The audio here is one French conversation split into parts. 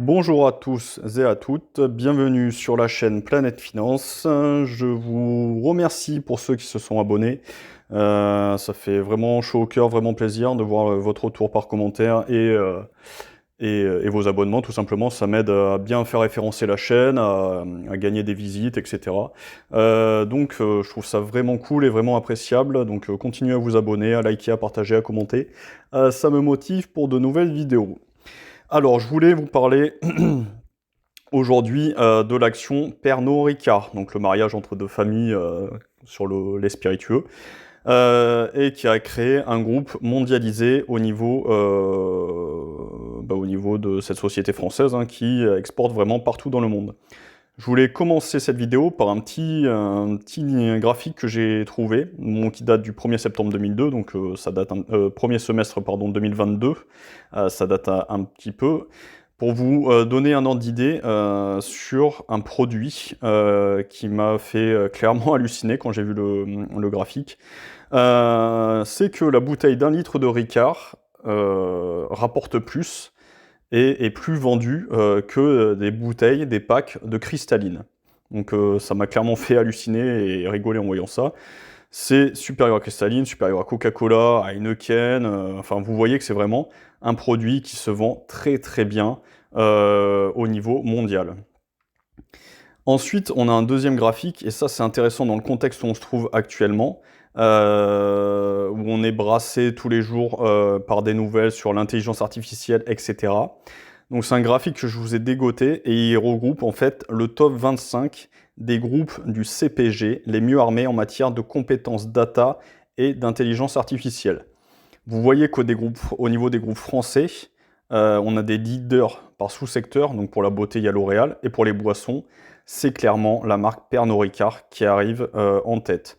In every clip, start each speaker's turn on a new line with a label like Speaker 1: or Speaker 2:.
Speaker 1: Bonjour à tous et à toutes, bienvenue sur la chaîne Planète Finance. Je vous remercie pour ceux qui se sont abonnés. Ça fait vraiment chaud au cœur, vraiment plaisir de voir votre retour par commentaire et vos abonnements. Tout simplement, ça m'aide à bien faire référencer la chaîne, à gagner des visites, etc. Je trouve ça vraiment cool et vraiment appréciable. Donc continuez à vous abonner, à liker, à partager, à commenter. Ça me motive pour de nouvelles vidéos. Alors, je voulais vous parler aujourd'hui de l'action Pernod Ricard, donc le mariage entre deux familles sur les spiritueux, et qui a créé un groupe mondialisé au niveau de cette société française qui exporte vraiment partout dans le monde. Je voulais commencer cette vidéo par un petit graphique que j'ai trouvé, qui date du 1er septembre 2002, donc ça date premier semestre pardon, 2022, ça date un petit peu, pour vous donner un ordre d'idée sur un produit qui m'a fait clairement halluciner quand j'ai vu le graphique. C'est que la bouteille d'1 litre de Ricard rapporte plus et est plus vendue que des bouteilles, des packs de cristalline. Donc ça m'a clairement fait halluciner et rigoler en voyant ça. C'est supérieur à Cristalline, supérieur à Coca-Cola, à Heineken, enfin vous voyez que c'est vraiment un produit qui se vend très très bien au niveau mondial. Ensuite, on a un deuxième graphique, et ça c'est intéressant dans le contexte où on se trouve actuellement, où on est brassé tous les jours par des nouvelles sur l'intelligence artificielle, etc. Donc c'est un graphique que je vous ai dégoté, et il regroupe en fait le top 25 des groupes du CPG, les mieux armés en matière de compétences data et d'intelligence artificielle. Vous voyez qu'au niveau des groupes français, on a des leaders par sous-secteur, donc pour la beauté, il y a L'Oréal, et pour les boissons, c'est clairement la marque Pernod Ricard qui arrive en tête.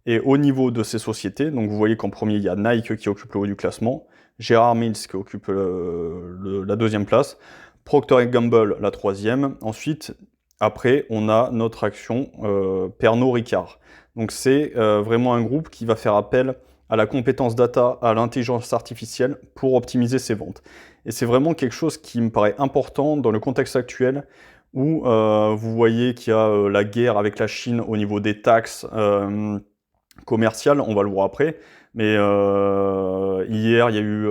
Speaker 1: Et au niveau de ces sociétés, donc vous voyez qu'en premier, il y a Nike qui occupe le haut du classement, Gérard Mills qui occupe la deuxième place, Procter & Gamble la troisième. Ensuite, après, on a notre action Pernod Ricard. Donc c'est vraiment un groupe qui va faire appel à la compétence data, à l'intelligence artificielle pour optimiser ses ventes. Et c'est vraiment quelque chose qui me paraît important dans le contexte actuel où vous voyez qu'il y a la guerre avec la Chine au niveau des taxes commerciales, on va le voir après, mais hier il y a eu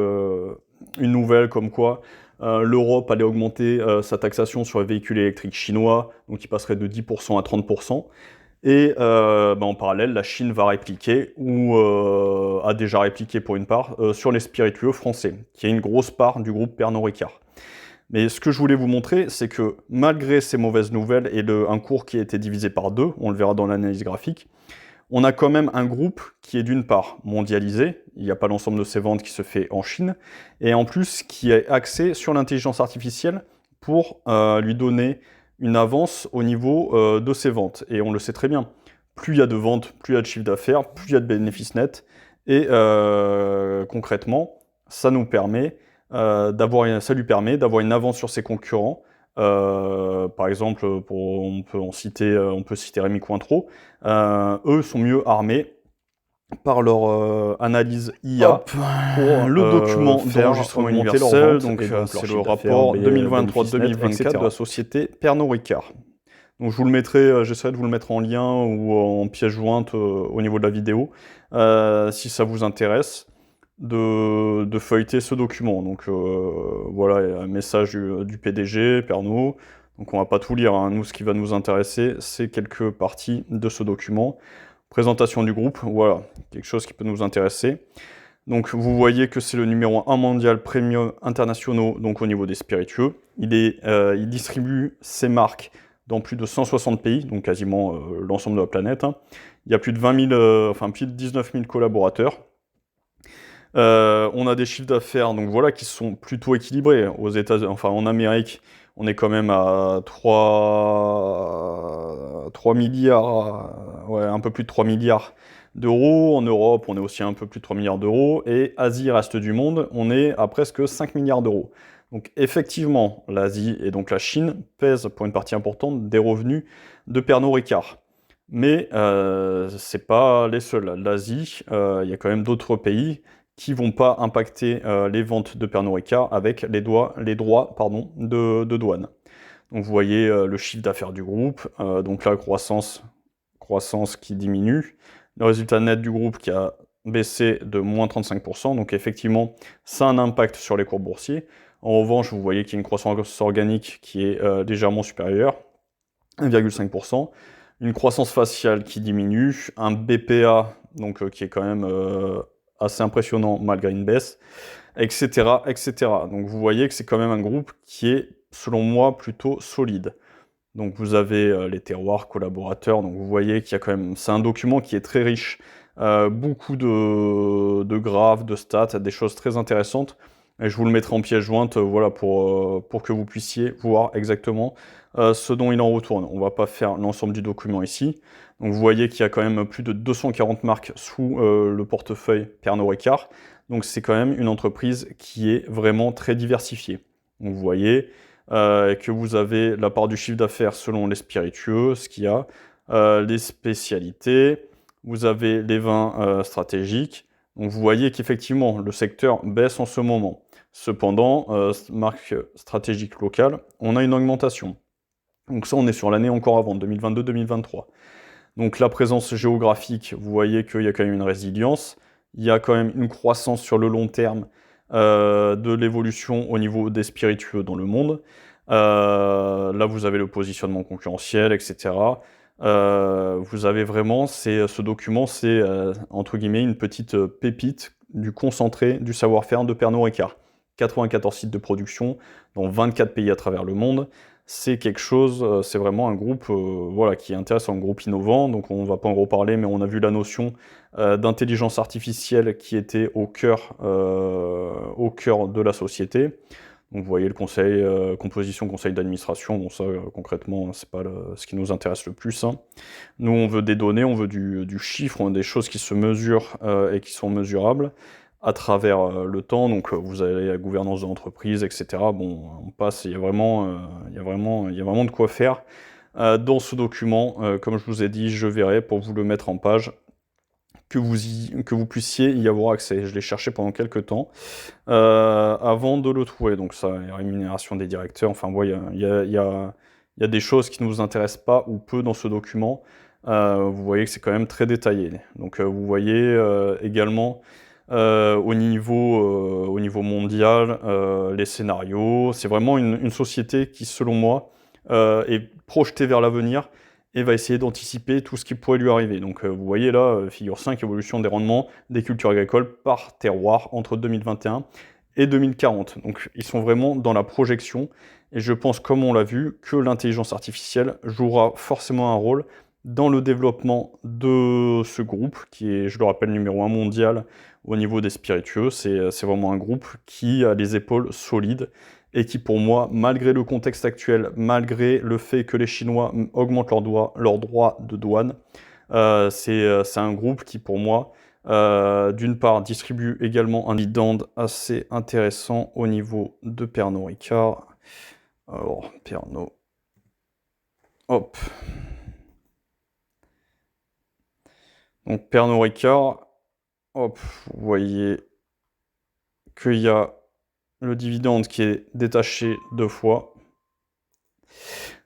Speaker 1: une nouvelle comme quoi l'Europe allait augmenter sa taxation sur les véhicules électriques chinois, donc il passerait de 10% à 30%. Et en parallèle, la Chine va répliquer, ou a déjà répliqué pour une part, sur les spiritueux français, qui est une grosse part du groupe Pernod Ricard. Mais ce que je voulais vous montrer, c'est que malgré ces mauvaises nouvelles et un cours qui a été divisé par deux, on le verra dans l'analyse graphique, on a quand même un groupe qui est d'une part mondialisé, il n'y a pas l'ensemble de ses ventes qui se fait en Chine, et en plus qui est axé sur l'intelligence artificielle pour lui donner une avance au niveau de ses ventes. Et on le sait très bien, plus il y a de ventes, plus il y a de chiffre d'affaires, plus il y a de bénéfices nets, et concrètement, ça lui permet d'avoir une avance sur ses concurrents. Par exemple, on peut citer Rémi Cointreau. Eux sont mieux armés par leur analyse IA.
Speaker 2: Hop,
Speaker 1: pour
Speaker 2: le document
Speaker 1: d'enregistrement universel, donc c'est le rapport 2023-2024 de la société Pernod Ricard. Donc je vous le mettrai, j'essaierai de vous le mettre en lien ou en pièce jointe au niveau de la vidéo, si ça vous intéresse de feuilleter ce document. Donc voilà, il y a un message du PDG, Pernod. Donc on va pas tout lire, hein. Nous ce qui va nous intéresser, c'est quelques parties de ce document. Présentation du groupe, voilà, quelque chose qui peut nous intéresser. Donc vous voyez que c'est le numéro 1 mondial premium internationaux, donc au niveau des spiritueux. Il distribue ses marques dans plus de 160 pays, donc quasiment l'ensemble de la planète. Il y a plus de 19 000 collaborateurs. On a des chiffres d'affaires donc voilà, qui sont plutôt équilibrés. En Amérique, on est quand même à 3 milliards, un peu plus de 3 milliards d'euros. En Europe, on est aussi un peu plus de 3 milliards d'euros. Et Asie, reste du monde, on est à presque 5 milliards d'euros. Donc effectivement, l'Asie et donc la Chine pèsent pour une partie importante des revenus de Pernod Ricard. Mais c'est pas les seuls. L'Asie, il y a quand même d'autres pays qui vont pas impacter les ventes de Pernod Ricard avec les droits de douane. Donc vous voyez le chiffre d'affaires du groupe, donc la croissance qui diminue, le résultat net du groupe qui a baissé de moins 35%, donc effectivement ça a un impact sur les cours boursiers. En revanche, vous voyez qu'il y a une croissance organique qui est légèrement supérieure, 1,5%, une croissance faciale qui diminue, un BPA donc, qui est quand même assez impressionnant malgré une baisse, etc., etc. Donc vous voyez que c'est quand même un groupe qui est, selon moi, plutôt solide. Donc vous avez les terroirs collaborateurs, donc vous voyez qu'il y a quand même, c'est un document qui est très riche, beaucoup de graphes, de stats, des choses très intéressantes, et je vous le mettrai en pièce jointe, voilà, pour que vous puissiez voir exactement ce dont il en retourne. On va pas faire l'ensemble du document ici, donc vous voyez qu'il y a quand même plus de 240 marques sous le portefeuille Pernod Ricard, donc c'est quand même une entreprise qui est vraiment très diversifiée. Donc vous voyez que vous avez la part du chiffre d'affaires selon les spiritueux, ce qu'il y a, les spécialités, vous avez les vins stratégiques. Donc vous voyez qu'effectivement, le secteur baisse en ce moment. Cependant, marque stratégique locale, on a une augmentation. Donc ça, on est sur l'année encore avant, 2022-2023. Donc la présence géographique, vous voyez qu'il y a quand même une résilience, il y a quand même une croissance sur le long terme de l'évolution au niveau des spiritueux dans le monde. Là, vous avez le positionnement concurrentiel, etc. Vous avez vraiment, ce document, c'est entre guillemets une petite pépite du concentré du savoir-faire de Pernod Ricard. 94 sites de production dans 24 pays à travers le monde. C'est quelque chose, c'est vraiment un groupe voilà, qui est intéressant, un groupe innovant, donc on ne va pas en reparler, mais on a vu la notion d'intelligence artificielle qui était au cœur de la société. Donc vous voyez le conseil, composition conseil d'administration, bon ça concrètement c'est pas ce qui nous intéresse le plus. Hein. Nous on veut des données, on veut du chiffre, on veut des choses qui se mesurent et qui sont mesurables à travers le temps, donc vous avez la gouvernance de l'entreprise, etc. Bon, on passe, il y a vraiment de quoi faire. Dans ce document, comme je vous ai dit, je verrai pour vous le mettre en page, que vous puissiez y avoir accès. Je l'ai cherché pendant quelques temps avant de le trouver. Donc ça, la rémunération des directeurs, enfin, il y a des choses qui ne vous intéressent pas ou peu dans ce document. Vous voyez que c'est quand même très détaillé. Donc vous voyez également au niveau mondial, les scénarios. C'est vraiment une société qui, selon moi, est projetée vers l'avenir et va essayer d'anticiper tout ce qui pourrait lui arriver. Donc vous voyez là, figure 5, évolution des rendements des cultures agricoles par terroir entre 2021 et 2040. Donc ils sont vraiment dans la projection, et je pense, comme on l'a vu, que l'intelligence artificielle jouera forcément un rôle dans le développement de ce groupe, qui est, je le rappelle, numéro 1 mondial au niveau des spiritueux. C'est vraiment un groupe qui a les épaules solides, et qui, pour moi, malgré le contexte actuel, malgré le fait que les Chinois augmentent leurs droits de douane, c'est un groupe qui, pour moi, d'une part, distribue également un dividende assez intéressant au niveau de Pernod Ricard. Alors, Pernod... Hop. Donc, Pernod Ricard, hop, vous voyez qu'il y a le dividende qui est détaché 2 fois.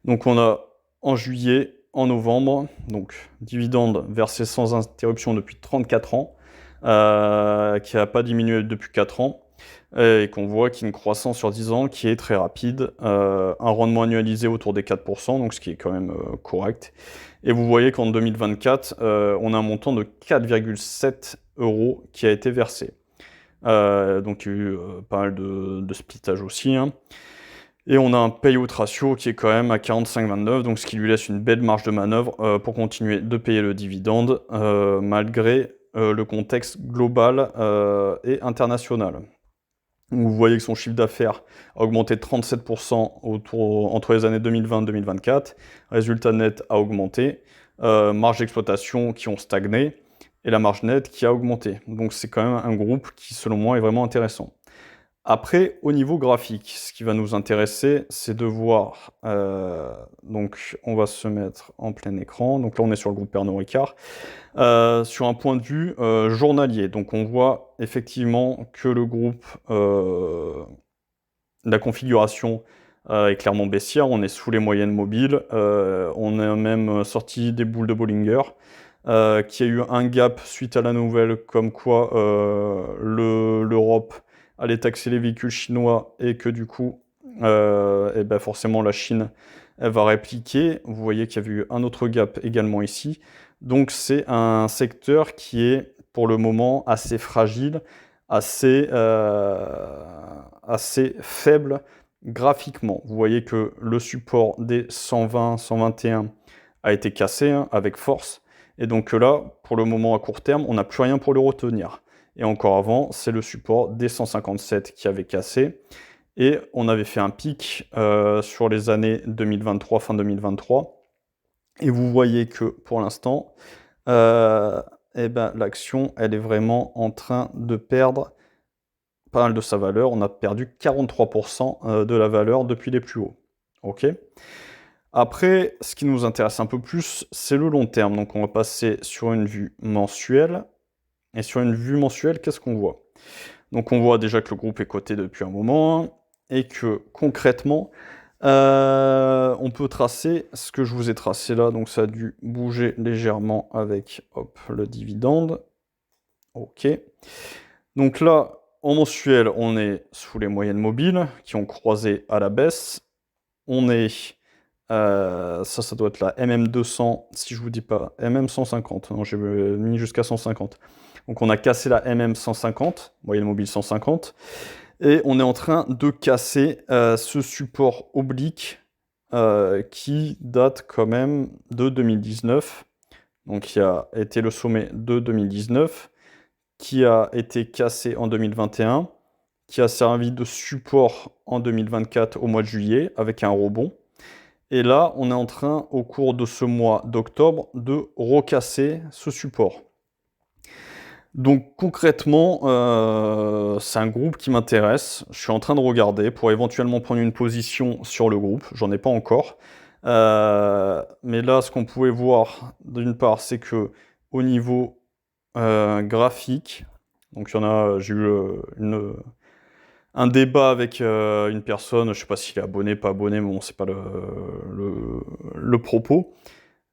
Speaker 1: Donc on a en juillet, en novembre, donc dividende versé sans interruption depuis 34 ans, qui n'a pas diminué depuis 4 ans, et qu'on voit qu'il y a une croissance sur 10 ans qui est très rapide, un rendement annualisé autour des 4%, donc ce qui est quand même correct. Et vous voyez qu'en 2024, on a un montant de 4,7 € qui a été versé. Donc il y a eu pas mal de splittage aussi. Hein. Et on a un payout ratio qui est quand même à 45,29, donc ce qui lui laisse une belle marge de manœuvre pour continuer de payer le dividende malgré le contexte global et international. Vous voyez que son chiffre d'affaires a augmenté de 37% entre les années 2020 et 2024. Résultat net a augmenté. Marge d'exploitation qui ont stagné. Et la marge nette qui a augmenté. Donc c'est quand même un groupe qui, selon moi, est vraiment intéressant. Après, au niveau graphique, ce qui va nous intéresser, c'est de voir, donc on va se mettre en plein écran, donc là on est sur le groupe Pernod Ricard, sur un point de vue journalier. Donc on voit effectivement que le groupe, la configuration est clairement baissière, on est sous les moyennes mobiles, on a même sorti des boules de Bollinger, qu'il y a eu un gap suite à la nouvelle comme quoi l'Europe allait taxer les véhicules chinois et que du coup, et ben forcément la Chine, elle va répliquer. Vous voyez qu'il y avait eu un autre gap également ici. Donc c'est un secteur qui est pour le moment assez fragile, assez faible graphiquement. Vous voyez que le support des 120, 121 a été cassé hein, avec force. Et donc là, pour le moment à court terme, on n'a plus rien pour le retenir. Et encore avant, c'est le support des 157 qui avait cassé. Et on avait fait un pic sur les années 2023, fin 2023. Et vous voyez que pour l'instant, eh ben, l'action, elle est vraiment en train de perdre pas mal de sa valeur. On a perdu 43% de la valeur depuis les plus hauts. Ok. Après, ce qui nous intéresse un peu plus, c'est le long terme. Donc on va passer sur une vue mensuelle. Et sur une vue mensuelle, qu'est-ce qu'on voit? Donc on voit déjà que le groupe est coté depuis un moment et que concrètement, on peut tracer ce que je vous ai tracé là. Donc ça a dû bouger légèrement avec hop, le dividende. Ok. Donc là, en mensuel, on est sous les moyennes mobiles qui ont croisé à la baisse. On est... ça doit être la MM200, si je vous dis pas, MM150, non, j'ai mis jusqu'à 150. Donc on a cassé la MM150, moyenne mobile 150, et on est en train de casser ce support oblique qui date quand même de 2019, donc qui a été le sommet de 2019, qui a été cassé en 2021, qui a servi de support en 2024 au mois de juillet avec un rebond. Et là, on est en train, au cours de ce mois d'octobre, de recasser ce support. Donc concrètement, c'est un groupe qui m'intéresse. Je suis en train de regarder pour éventuellement prendre une position sur le groupe. J'en ai pas encore. Mais là, ce qu'on pouvait voir, d'une part, c'est que au niveau graphique, donc il y en a, j'ai eu un débat avec une personne, je ne sais pas s'il est abonné, pas abonné, mais bon, c'est pas le propos,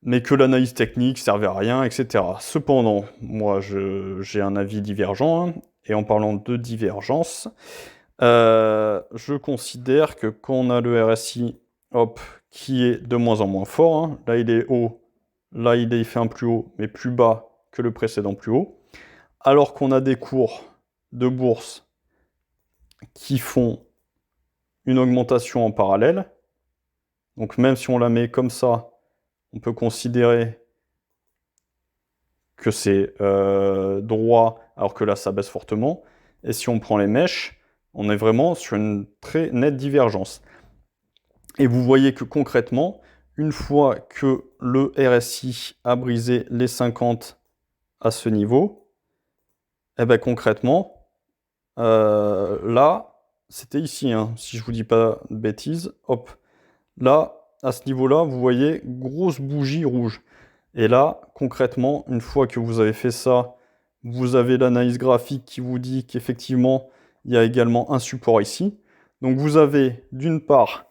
Speaker 1: mais que l'analyse technique servait à rien, etc. Cependant, moi, j'ai un avis divergent, hein, et en parlant de divergence, je considère que quand on a le RSI, hop, qui est de moins en moins fort, hein, là il est haut, là il fait un plus haut, mais plus bas que le précédent plus haut, alors qu'on a des cours de bourse qui font une augmentation en parallèle. Donc même si on la met comme ça, on peut considérer que c'est droit, alors que là, ça baisse fortement. Et si on prend les mèches, on est vraiment sur une très nette divergence. Et vous voyez que concrètement, une fois que le RSI a brisé les 50 à ce niveau, et bien concrètement, là, c'était ici, hein, si je vous dis pas de bêtises, hop, là, à ce niveau-là, vous voyez, grosse bougie rouge. Et là, concrètement, une fois que vous avez fait ça, vous avez l'analyse graphique qui vous dit qu'effectivement, il y a également un support ici. Donc vous avez d'une part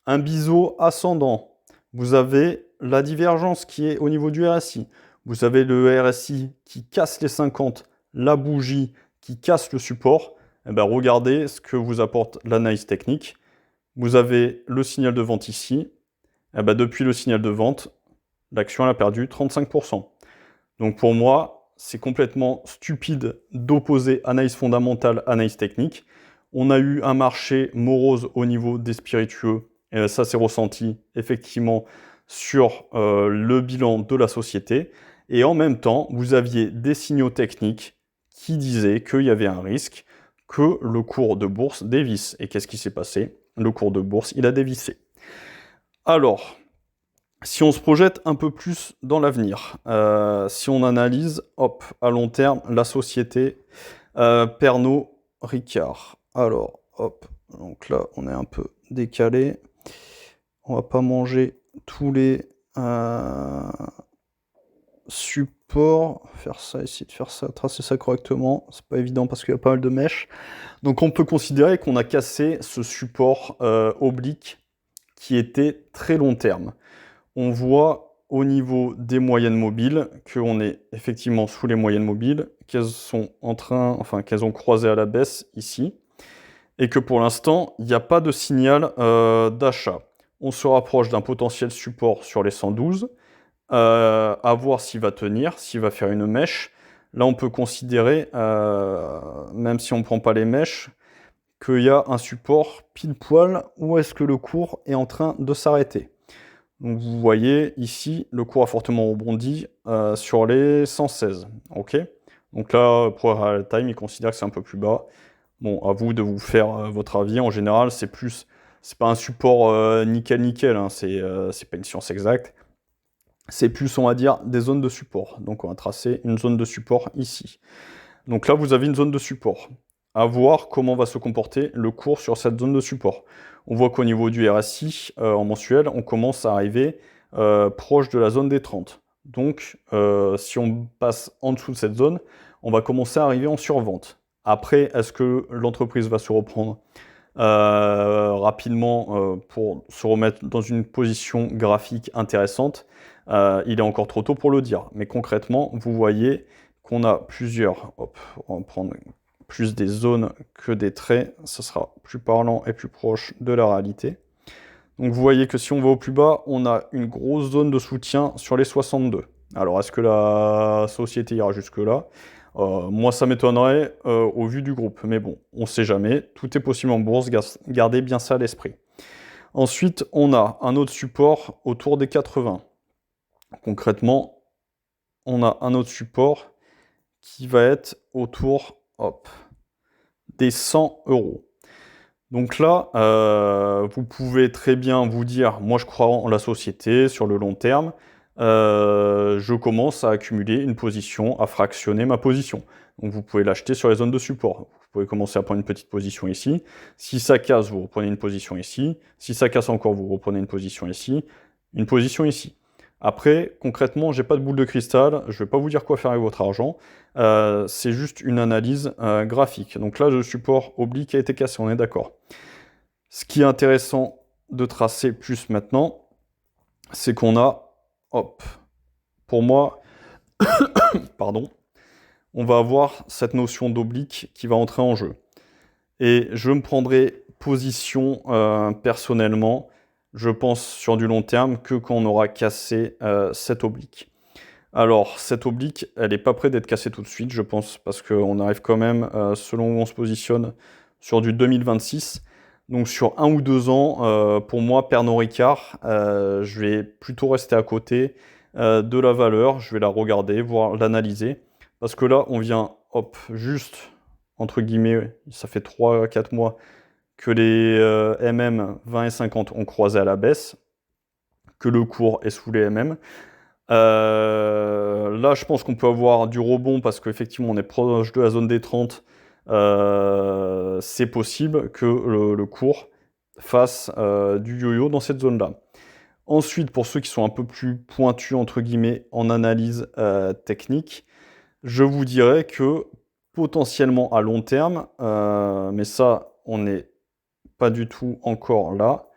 Speaker 1: un biseau ascendant, vous avez la divergence qui est au niveau du RSI, vous avez le RSI qui casse les 50, la bougie qui casse le support. Et bien regardez ce que vous apporte l'analyse technique. Vous avez le signal de vente ici. Et ben depuis le signal de vente, l'action a perdu 35%. Donc pour moi, c'est complètement stupide d'opposer analyse fondamentale, analyse technique. On a eu un marché morose au niveau des spiritueux, et ça s'est ressenti effectivement sur le bilan de la société. Et en même temps, vous aviez des signaux techniques qui disaient qu'il y avait un risque que le cours de bourse dévisse. Et qu'est-ce qui s'est passé? Le cours de bourse, il a dévissé. Alors, si on se projette un peu plus dans l'avenir, si on analyse, hop, à long terme, la société Pernod Ricard. Alors, hop, donc là, on est un peu décalé. On va pas manger tous les supports. Faire ça, essayer de faire ça, tracer ça correctement. C'est pas évident parce qu'il y a pas mal de mèches. Donc on peut considérer qu'on a cassé ce support oblique qui était très long terme. On voit au niveau des moyennes mobiles qu'on est effectivement sous les moyennes mobiles, qu'elles sont en train, enfin qu'elles ont croisé à la baisse ici, et que pour l'instant, il n'y a pas de signal d'achat. On se rapproche d'un potentiel support sur les 112, à voir s'il va tenir, s'il va faire une mèche. Là, on peut considérer, même si on ne prend pas les mèches, qu'il y a un support pile poil où est-ce que le cours est en train de s'arrêter. Donc vous voyez ici, le cours a fortement rebondi sur les 116. Ok. Donc là, pour Real Time, il considère que c'est un peu plus bas. Bon, à vous de vous faire votre avis. En général, c'est pas un support nickel, hein, c'est pas une science exacte. C'est plus, on va dire, des zones de support. Donc on va tracer une zone de support ici. Donc là, vous avez une zone de support. À voir comment va se comporter le cours sur cette zone de support. On voit qu'au niveau du RSI, en mensuel, on commence à arriver proche de la zone des 30. Donc, si on passe en dessous de cette zone, on va commencer à arriver en survente. Après, est-ce que l'entreprise va se reprendre rapidement pour se remettre dans une position graphique intéressante? Il est encore trop tôt pour le dire. Mais concrètement, vous voyez qu'on a plusieurs, hop, on va prendre plus des zones que des traits, ça sera plus parlant et plus proche de la réalité. Donc vous voyez que si on va au plus bas, on a une grosse zone de soutien sur les 62. Alors est-ce que la société ira jusque-là? Moi ça m'étonnerait au vu du groupe, mais bon, on ne sait jamais, tout est possible en bourse, gardez bien ça à l'esprit. Ensuite, on a un autre support autour des 80. Concrètement, on a un autre support qui va être autour, hop, des 100 euros. Donc là, vous pouvez très bien vous dire, moi je crois en la société sur le long terme, je commence à accumuler une position, à fractionner ma position. Donc vous pouvez l'acheter sur les zones de support. Vous pouvez commencer à prendre une petite position ici. Si ça casse, vous reprenez une position ici. Si ça casse encore, vous reprenez une position ici. Une position ici. Après, concrètement, j'ai pas de boule de cristal, je vais pas vous dire quoi faire avec votre argent. C'est juste une analyse graphique. Donc là, le support oblique a été cassé, on est d'accord. Ce qui est intéressant de tracer plus maintenant, c'est qu'on a, hop, pour moi, pardon, on va avoir cette notion d'oblique qui va entrer en jeu. Et je me prendrai position personnellement, je pense sur du long terme, que quand on aura cassé cette oblique. Alors, cette oblique, elle n'est pas prête d'être cassée tout de suite, je pense, parce qu'on arrive quand même, selon où on se positionne, sur du 2026. Donc sur 1 ou 2 ans, pour moi, Pernod Ricard, je vais plutôt rester à côté de la valeur, je vais la regarder, voir l'analyser. Parce que là, on vient, hop, juste, entre guillemets, ça fait 3-4 mois que les MM 20 et 50 ont croisé à la baisse, que le cours est sous les MM. Là, je pense qu'on peut avoir du rebond parce qu'effectivement, on est proche de la zone des 30. C'est possible que le cours fasse du yo-yo dans cette zone-là. Ensuite, pour ceux qui sont un peu plus pointus, entre guillemets, en analyse technique, je vous dirais que potentiellement à long terme, mais ça, on n'est pas du tout encore là,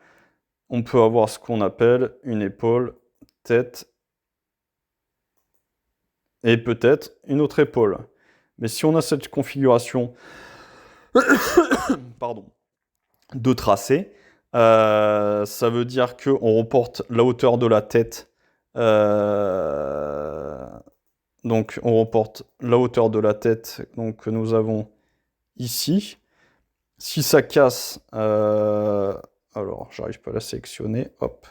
Speaker 1: on peut avoir ce qu'on appelle une épaule, tête, et peut-être une autre épaule. Mais si on a cette configuration pardon, de tracé, ça veut dire qu'on reporte la hauteur de la tête. Donc on reporte la hauteur de la tête donc, que nous avons ici. Si ça casse, alors j'arrive pas à la sélectionner, hop.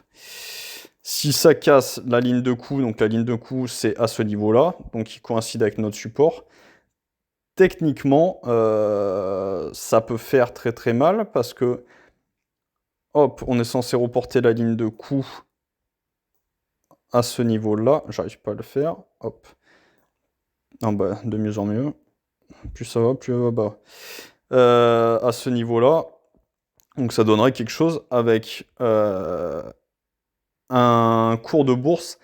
Speaker 1: Si ça casse la ligne de coup, donc la ligne de coup c'est à ce niveau-là, donc il coïncide avec notre support. Techniquement, ça peut faire très très mal parce que, hop, on est censé reporter la ligne de coup à ce niveau-là. J'arrive pas à le faire, hop. Ah bah, de mieux en mieux. Plus ça va, plus ça va bas. à ce niveau-là. Donc ça donnerait quelque chose avec un cours de bourse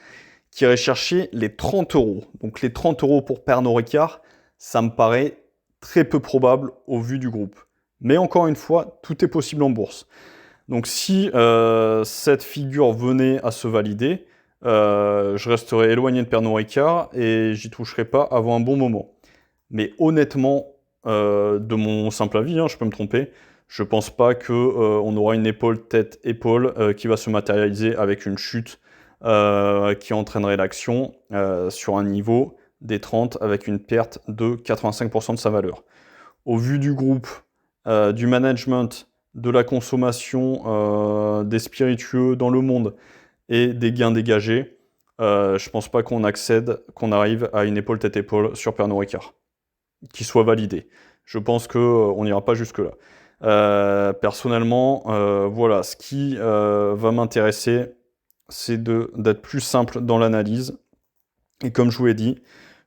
Speaker 1: qui irait chercher les 30 €. Donc les 30 € pour Pernod Ricard, ça me paraît très peu probable au vu du groupe. Mais encore une fois, tout est possible en bourse. Donc si cette figure venait à se valider, je resterai éloigné de Pernod Ricard et j'y toucherai pas avant un bon moment. Mais honnêtement, de mon simple avis, hein, je peux me tromper, je pense pas que on aura une épaule tête-épaule qui va se matérialiser avec une chute qui entraînerait l'action sur un niveau des 30 avec une perte de 85% de sa valeur. Au vu du groupe, du management, de la consommation des spiritueux dans le monde et des gains dégagés, je pense pas qu'on arrive à une épaule tête-épaule sur Pernod Ricard qui soit validé. Je pense qu'on n'ira pas jusque-là. Personnellement, voilà, ce qui va m'intéresser, c'est d'être plus simple dans l'analyse. Et comme je vous l'ai dit,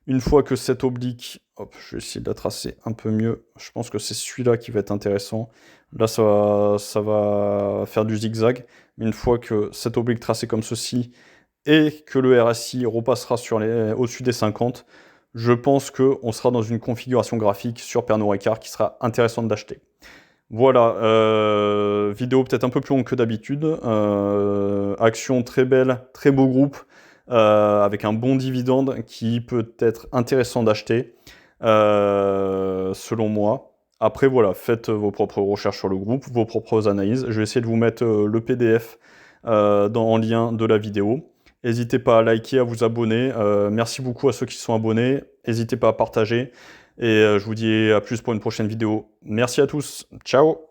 Speaker 1: une fois que cette oblique, hop, je vais essayer de la tracer un peu mieux. Je pense que c'est celui-là qui va être intéressant. Là, ça va faire du zigzag. Mais une fois que cette oblique tracée comme ceci et que le RSI repassera au-dessus des 50, je pense qu'on sera dans une configuration graphique sur Pernod Ricard qui sera intéressante d'acheter. Voilà, vidéo peut-être un peu plus longue que d'habitude. Action très belle, très beau groupe, avec un bon dividende qui peut être intéressant d'acheter, selon moi. Après, voilà, faites vos propres recherches sur le groupe, vos propres analyses. Je vais essayer de vous mettre le PDF en lien de la vidéo. N'hésitez pas à liker, à vous abonner. Merci beaucoup à ceux qui sont abonnés. N'hésitez pas à partager. Et je vous dis à plus pour une prochaine vidéo. Merci à tous. Ciao!